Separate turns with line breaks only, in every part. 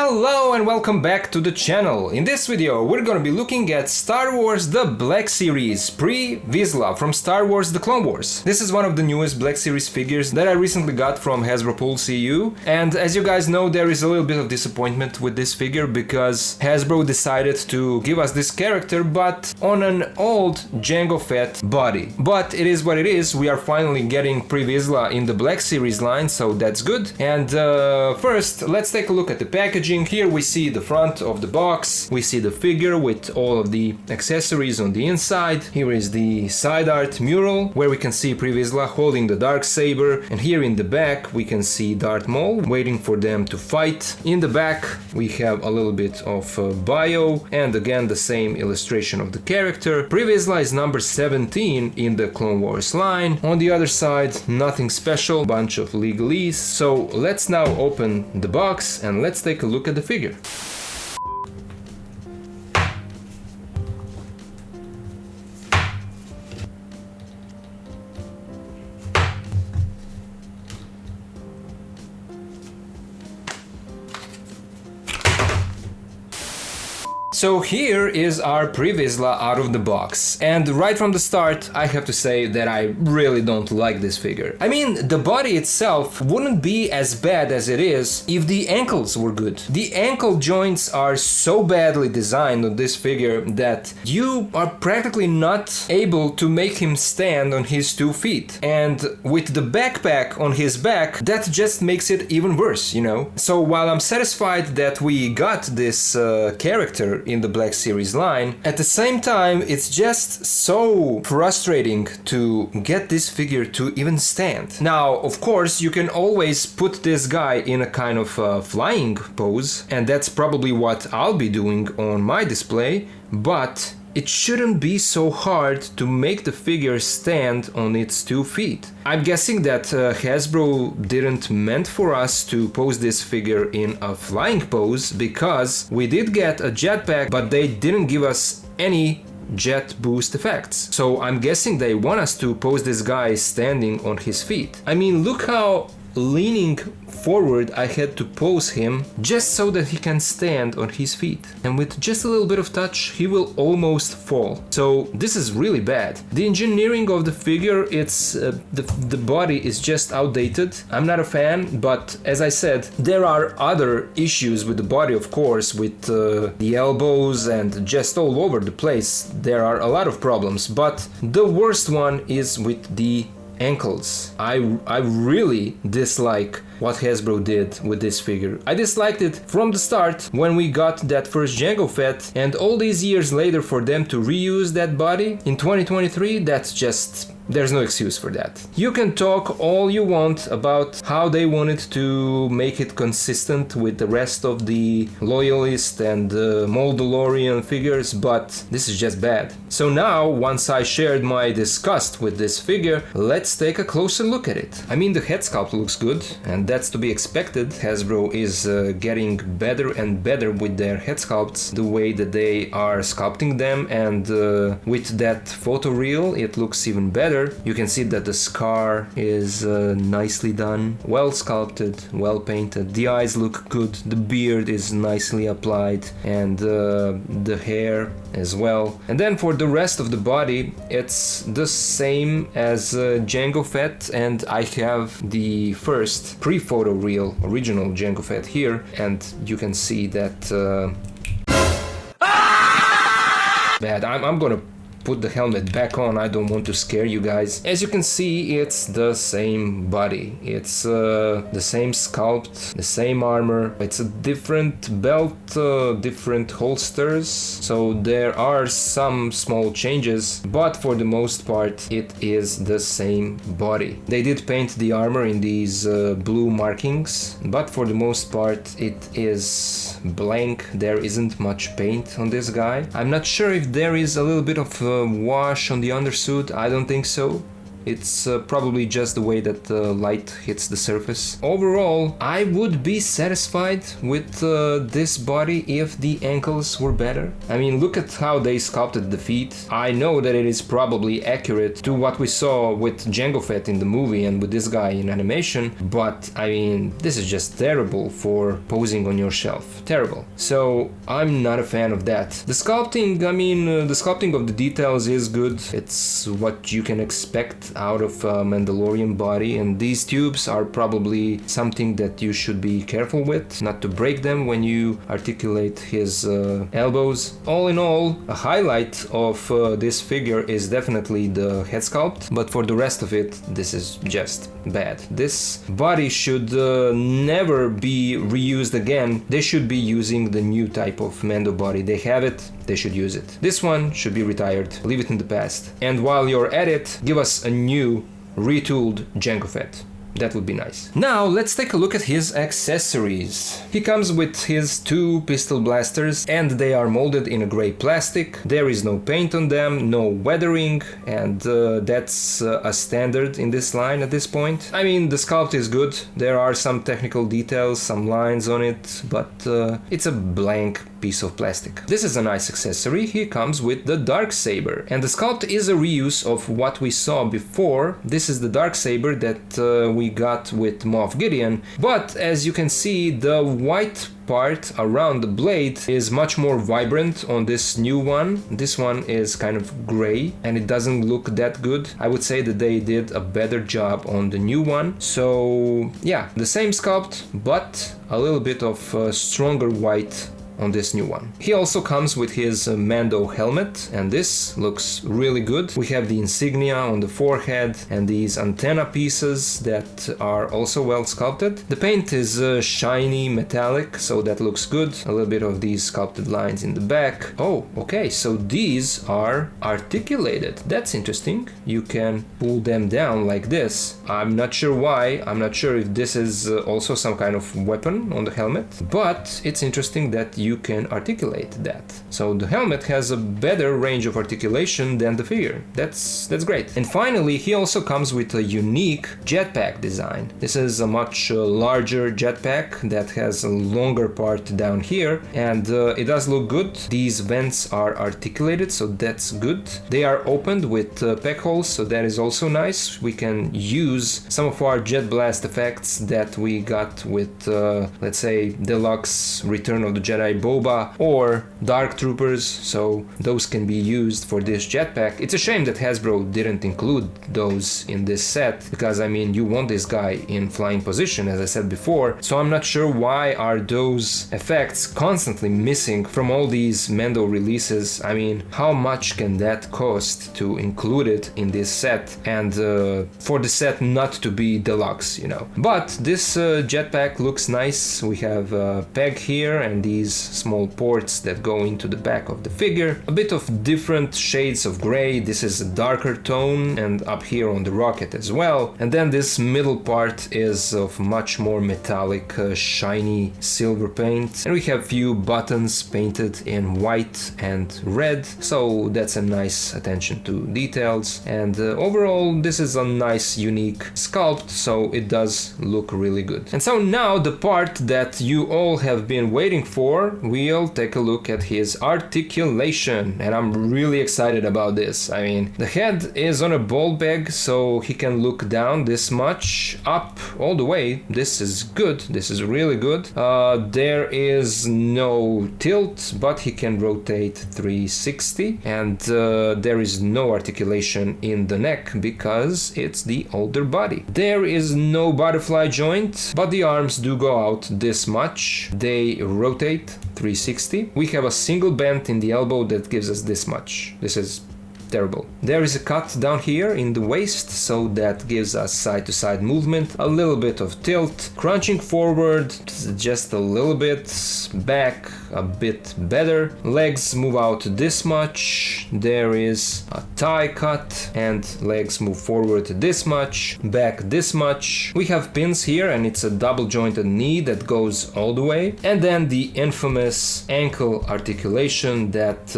Hello and welcome back to the channel. In this video we're gonna be looking at Star Wars The Black Series pre-Vizsla from Star Wars The Clone Wars. This is one of the newest Black Series figures that I recently got from Hasbro Pulse EU, and as you guys know there is a little bit of disappointment with this figure because Hasbro decided to give us this character but on an old Jango Fett body. But it is what it is, we are finally getting pre-Vizsla in the Black Series line, so that's good. And first let's take a look at the packaging. Here we see the front of the box, we see the figure with all of the accessories on the inside. Here is the side art mural where we can see pre-Vizsla holding the Darksaber, and here in the back we can see Darth Maul waiting for them to fight. In the back we have a little bit of bio and again the same illustration of the character. Pre-Vizsla is number 17 in the Clone Wars line. On the other side nothing special, bunch of legalese. So let's now open the box and let's take a look at the figure. So here is our pre-Vizsla out of the box, and right from the start I have to say that I really don't like this figure. I mean, the body itself wouldn't be as bad as it is if the ankles were good. The ankle joints are so badly designed on this figure that you are practically not able to make him stand on his 2 feet. And with the backpack on his back, that just makes it even worse, you know? So while I'm satisfied that we got this character in the Black Series line, at the same time it's just so frustrating to get this figure to even stand. Now of course you can always put this guy in a kind of flying pose, and that's probably what I'll be doing on my display, but it shouldn't be so hard to make the figure stand on its 2 feet. I'm guessing that Hasbro didn't meant for us to pose this figure in a flying pose, because we did get a jetpack but they didn't give us any jet boost effects. So I'm guessing they want us to pose this guy standing on his feet. I mean, look how leaning forward I had to pose him just so that he can stand on his feet, and with just a little bit of touch he will almost fall. So this is really bad. The engineering of the figure, it's the body is just outdated. I'm not a fan, but as I said, there are other issues with the body, of course, with the elbows and just all over the place. There are a lot of problems, but the worst one is with the ankles. I really dislike what Hasbro did with this figure. I disliked it from the start when we got that first Jango Fett, and all these years later for them to reuse that body in 2023, that's just... there's no excuse for that. You can talk all you want about how they wanted to make it consistent with the rest of the Loyalist and Moldalorian figures, but this is just bad. So now, once I shared my disgust with this figure, let's take a closer look at it. I mean, the head sculpt looks good, and that's to be expected. Hasbro is getting better and better with their head sculpts, the way that they are sculpting them, and with that photoreal it looks even better. You can see that the scar is nicely done, well sculpted, well painted. The eyes look good, the beard is nicely applied, and the hair as well. And then for the rest of the body, it's the same as Jango Fett, and I have the first pre-photo reel original Jango Fett here, and you can see that bad. I'm gonna put the helmet back on, I don't want to scare you guys. As you can see, it's the same body, it's the same sculpt, the same armor, it's a different belt, different holsters, so there are some small changes, but for the most part it is the same body. They did paint the armor in these blue markings, but for the most part it is blank. There isn't much paint on this guy. I'm not sure if there is a little bit of wash on the undersuit, I don't think so. It's probably just the way that the light hits the surface. Overall, I would be satisfied with this body if the ankles were better. I mean, look at how they sculpted the feet. I know that it is probably accurate to what we saw with Jango Fett in the movie and with this guy in animation, but I mean, this is just terrible for posing on your shelf. Terrible. So I'm not a fan of that. The sculpting, I mean, the sculpting of the details is good. It's what you can expect out of a Mandalorian body, and these tubes are probably something that you should be careful with, not to break them when you articulate his elbows. All in all, a highlight of this figure is definitely the head sculpt, but for the rest of it, this is just bad. This body should never be reused again. They should be using the new type of Mando body. They have it, they should use it. This one should be retired, leave it in the past. And while you're at it, give us a new, retooled Jango Fett. That would be nice. Now let's take a look at his accessories. He comes with his 2 pistol blasters and they are molded in a gray plastic. There is no paint on them, no weathering, and that's a standard in this line at this point. I mean, the sculpt is good. There are some technical details, some lines on it, but it's a blank piece of plastic. This is a nice accessory. He comes with the Darksaber, and the sculpt is a reuse of what we saw before. This is the Darksaber that we got with Moff Gideon, but as you can see, the white part around the blade is much more vibrant on this new one. This one is kind of gray and it doesn't look that good. I would say that they did a better job on the new one. So yeah, the same sculpt, but a little bit of stronger white on this new one. He also comes with his Mando helmet, and this looks really good. We have the insignia on the forehead and these antenna pieces that are also well sculpted. The paint is shiny metallic, so that looks good. A little bit of these sculpted lines in the back. Oh, okay, so these are articulated. That's interesting. You can pull them down like this. I'm not sure why. I'm not sure if this is also some kind of weapon on the helmet, but it's interesting that you can articulate that. So the helmet has a better range of articulation than the figure. That's great. And finally, he also comes with a unique jetpack design. This is a much larger jetpack that has a longer part down here, and it does look good. These vents are articulated, so that's good. They are opened with peck holes, so that is also nice. We can use some of our jet blast effects that we got with, let's say, Deluxe Return of the Jedi Boba or Dark Troopers, so those can be used for this jetpack. It's a shame that Hasbro didn't include those in this set, because I mean, you want this guy in flying position, as I said before, so I'm not sure why are those effects constantly missing from all these Mando releases. I mean, how much can that cost to include it in this set, and for the set not to be deluxe, you know. But this jetpack looks nice. We have a peg here and these small ports that go into the back of the figure. A bit of different shades of gray. This is a darker tone, and up here on the rocket as well. And then this middle part is of much more metallic, shiny silver paint. And we have few buttons painted in white and red, so that's a nice attention to details. And overall, this is a nice, unique sculpt, so it does look really good. And so now the part that you all have been waiting for, we'll take a look at his articulation, and I'm really excited about this. I mean, the head is on a ball peg, so he can look down this much, up all the way. This is good. This is really good. There is no tilt, but he can rotate 360, and there is no articulation in the neck because it's the older body. There is no butterfly joint, but the arms do go out this much. They rotate 360. We have a single bend in the elbow that gives us this much. This is terrible. There is a cut down here in the waist, so that gives us side-to-side movement, a little bit of tilt, crunching forward just a little bit, back a bit better, legs move out this much, there is a thigh cut, and legs move forward this much, back this much. We have pins here, and it's a double jointed knee that goes all the way, and then the infamous ankle articulation that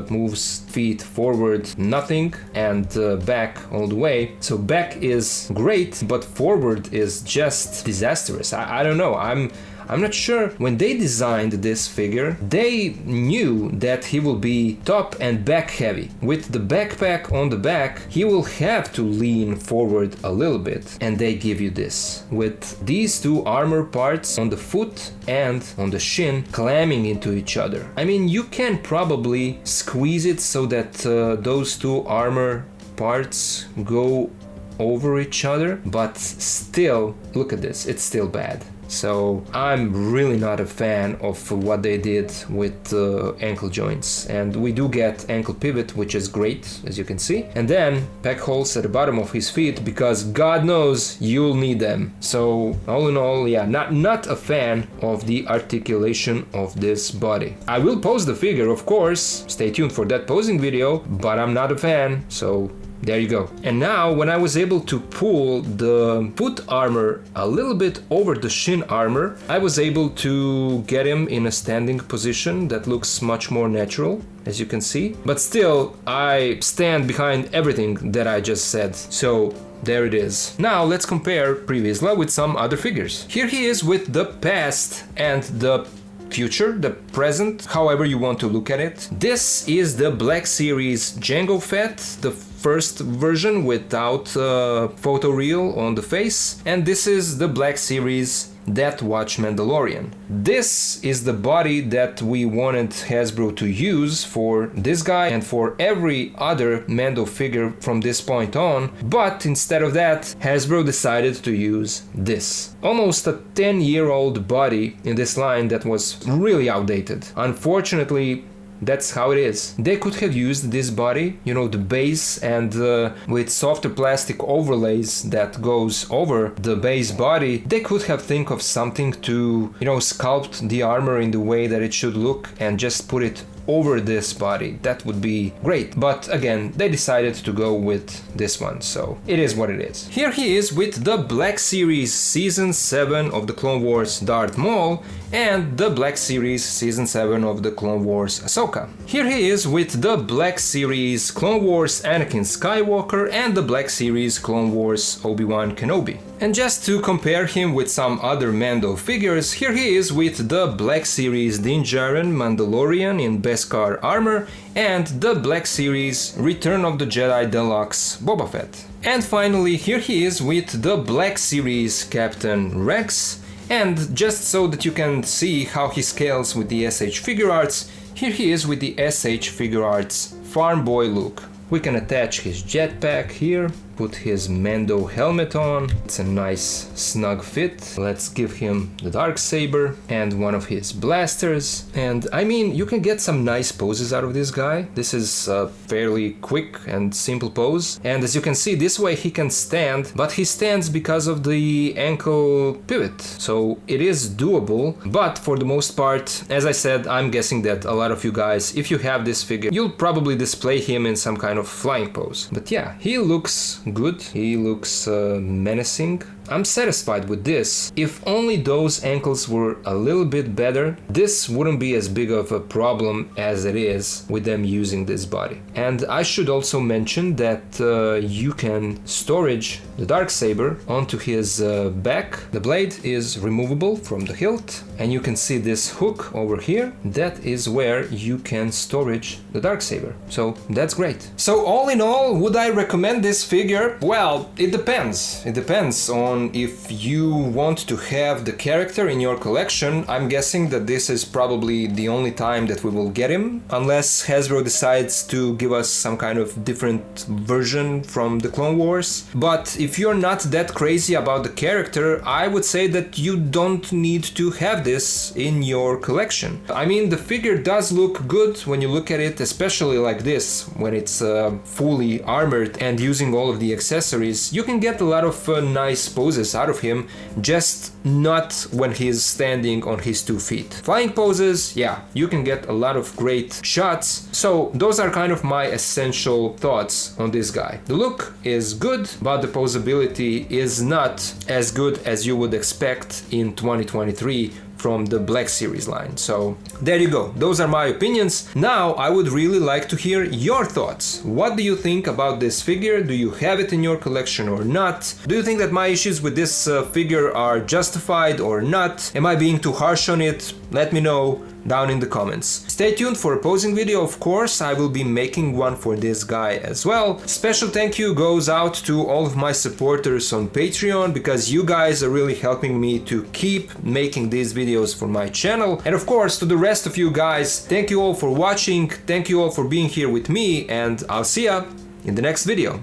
moves feet forward nothing, and back all the way. So back is great, but forward is just disastrous. I don't know. I'm not sure. When they designed this figure, they knew that he will be top and back heavy. With the backpack on the back, he will have to lean forward a little bit. And they give you this, with these two armor parts on the foot and on the shin clamming into each other. I mean, you can probably squeeze it so that those two armor parts go over each other, but still, look at this, it's still bad. So I'm really not a fan of what they did with ankle joints. And we do get ankle pivot, which is great, as you can see. And then peg holes at the bottom of his feet, because God knows you'll need them. So all in all, yeah, not a fan of the articulation of this body. I will pose the figure, of course. Stay tuned for that posing video, but I'm not a fan, so there you go. And now, when I was able to pull the foot armor a little bit over the shin armor, I was able to get him in a standing position that looks much more natural, as you can see. But still, I stand behind everything that I just said. So there it is. Now let's compare Vizsla with some other figures. Here he is with the past and the future, the present, however you want to look at it. This is the Black Series Jango Fett, the first version without photoreal on the face, and this is the Black Series Death Watch Mandalorian. This is the body that we wanted Hasbro to use for this guy and for every other Mando figure from this point on, but instead of that, Hasbro decided to use this. Almost a 10-year-old body in this line that was really outdated. Unfortunately, that's how it is. They could have used this body, you know, the base, and with softer plastic overlays that goes over the base body, they could have think of something to, you know, sculpt the armor in the way that it should look and just put it over this body. That would be great. But again, they decided to go with this one, so it is what it is. Here he is with the Black Series Season 7 of the Clone Wars Darth Maul and the Black Series Season 7 of the Clone Wars Ahsoka. Here he is with the Black Series Clone Wars Anakin Skywalker and the Black Series Clone Wars Obi-Wan Kenobi. And just to compare him with some other Mando figures, here he is with the Black Series Din Djarin Mandalorian in Beskar armor and the Black Series Return of the Jedi Deluxe Boba Fett. And finally, here he is with the Black Series Captain Rex, and just so that you can see how he scales with the SH Figure Arts, here he is with the SH Figure Arts Farm Boy look. We can attach his jetpack here, put his Mando helmet on. It's a nice snug fit. Let's give him the Darksaber and one of his blasters. And I mean, you can get some nice poses out of this guy. This is a fairly quick and simple pose. And as you can see, this way he can stand, but he stands because of the ankle pivot. So it is doable, but for the most part, as I said, I'm guessing that a lot of you guys, if you have this figure, you'll probably display him in some kind of flying pose. But yeah, he looks good, he looks menacing. I'm satisfied with this. If only those ankles were a little bit better, this wouldn't be as big of a problem as it is with them using this body. And I should also mention that you can storage the Darksaber onto his back. The blade is removable from the hilt, and you can see this hook over here. That is where you can storage the Darksaber. So that's great. So all in all, would I recommend this figure? Well, it depends. It depends on if you want to have the character in your collection. I'm guessing that this is probably the only time that we will get him, unless Hasbro decides to give us some kind of different version from the Clone Wars. But if you're not that crazy about the character, I would say that you don't need to have this in your collection. I mean, the figure does look good when you look at it, especially like this, when it's fully armored and using all of the accessories. You can get a lot of nice poses out of him, just not when he's standing on his 2 feet. Flying poses, yeah, you can get a lot of great shots. So those are kind of my essential thoughts on this guy. The look is good, but the posability is not as good as you would expect in 2023 from the Black Series line. So there you go, those are my opinions. Now I would really like to hear your thoughts. What do you think about this figure? Do you have it in your collection or not? Do you think that my issues with this figure are justified or not? Am I being too harsh on it? Let me know down in the comments. Stay tuned for a posing video, of course. I will be making one for this guy as well. Special thank you goes out to all of my supporters on Patreon, because you guys are really helping me to keep making these videos for my channel. And of course, to the rest of you guys, thank you all for watching, thank you all for being here with me, and I'll see ya in the next video.